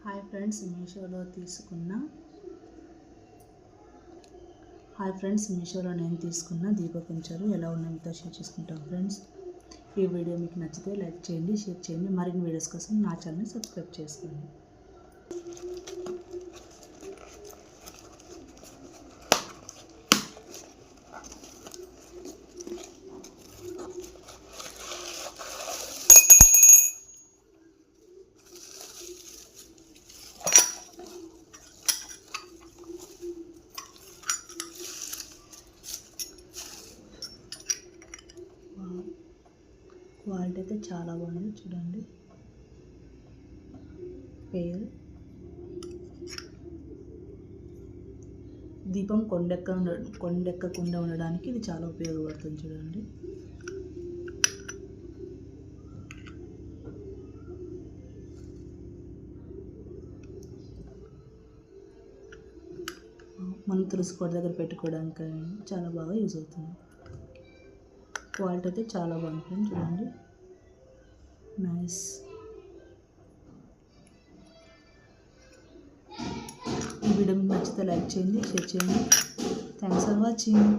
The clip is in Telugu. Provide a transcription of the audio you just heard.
హాయ్ ఫ్రెండ్స్, మీషోలో నేను తీసుకున్న దీపకుంచాలు ఎలా ఉన్నాయో మీతో షేర్ చేసుకుంటాం ఫ్రెండ్స్. ఈ వీడియో మీకు నచ్చితే లైక్ చేయండి, షేర్ చేయండి. మరిన్ని వీడియోస్ కోసం నా ఛానల్ని సబ్స్క్రైబ్ చేసుకోండి. క్వాలిటీ అయితే చాలా బాగుంది, చూడండి. పేరు దీపం కొండెక్కకుండా ఉండడానికి ఇది చాలా ఉపయోగపడుతుంది, చూడండి. మనం తులసి కోట దగ్గర పెట్టుకోవడానికి చాలా బాగా యూజ్ అవుతుంది. క్వాలిటీ అయితే చాలా బాగుంటుంది, చూడండి. నైస్. ఈ వీడియో మీకు నచ్చితే లైక్ చేయండి, షేర్ చేయండి. Thanks for watching.